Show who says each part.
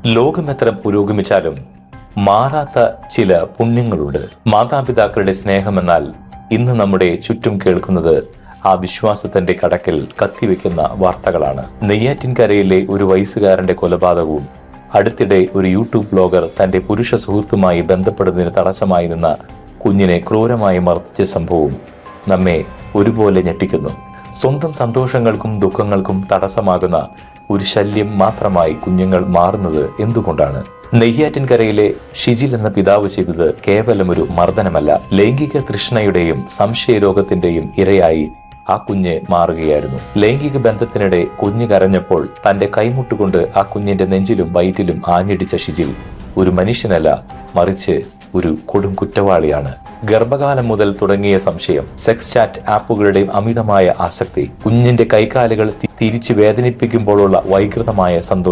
Speaker 1: ലോകമെത്ര പുരോഗമിച്ചാലും മാറാത്ത ചില പുണ്യങ്ങളുണ്ട്. മാതാപിതാക്കളുടെ സ്നേഹമെന്നാൽ ഇന്ന് നമ്മുടെ ചുറ്റും കേൾക്കുന്നത് ആ വിശ്വാസത്തിന്റെ കടക്കിൽ കത്തിവെക്കുന്ന വാർത്തകളാണ്. നെയ്യാറ്റിൻകരയിലെ ഒരു വയസ്സുകാരന്റെ കൊലപാതകവും അടുത്തിടെ ഒരു യൂട്യൂബ് ബ്ലോഗർ തന്റെ പുരുഷ സുഹൃത്തുമായി ബന്ധപ്പെടുന്നതിന് തടസ്സമായി നിന്ന കുഞ്ഞിനെ ക്രൂരമായി മർദ്ദിച്ച സംഭവവും നമ്മെ ഒരുപോലെ ഞെട്ടിക്കുന്നു. സ്വന്തം സന്തോഷങ്ങൾക്കും ദുഃഖങ്ങൾക്കും തടസ്സമാകുന്ന ഒരു ശല്യം മാത്രമായി കുഞ്ഞുങ്ങൾ മാറുന്നത് എന്തുകൊണ്ടാണ്? നെയ്യാറ്റിൻകരയിലെ ഷിജിൽ എന്ന പിതാവ് ചെയ്തത് കേവലം ഒരു മർദ്ദനമല്ല, ലൈംഗിക തൃഷ്ണയുടെയും സംശയരോഗത്തിന്റെയും ഇരയായി ആ കുഞ്ഞ് മാറുകയായിരുന്നു. ലൈംഗിക ബന്ധത്തിനിടെ കുഞ്ഞ് കരഞ്ഞപ്പോൾ തന്റെ കൈമുട്ടുകൊണ്ട് ആ കുഞ്ഞിന്റെ നെഞ്ചിലും വയറ്റിലും ആഞ്ഞിടിച്ച ഷിജിൽ ഒരു മനുഷ്യനല്ല, മറിച്ച് ഒരു കൊടും കുറ്റവാളിയാണ്. ഗർഭകാലം മുതൽ തുടങ്ങിയ സംശയം, സെക്സ് ചാറ്റ് ആപ്പുകളുടെയും അമിതമായ ആസക്തി, കുഞ്ഞിന്റെ കൈകാലുകൾ തിരിച്ച് വേദനിപ്പിക്കുമ്പോഴുള്ള വൈകൃതമായ സന്തോഷം,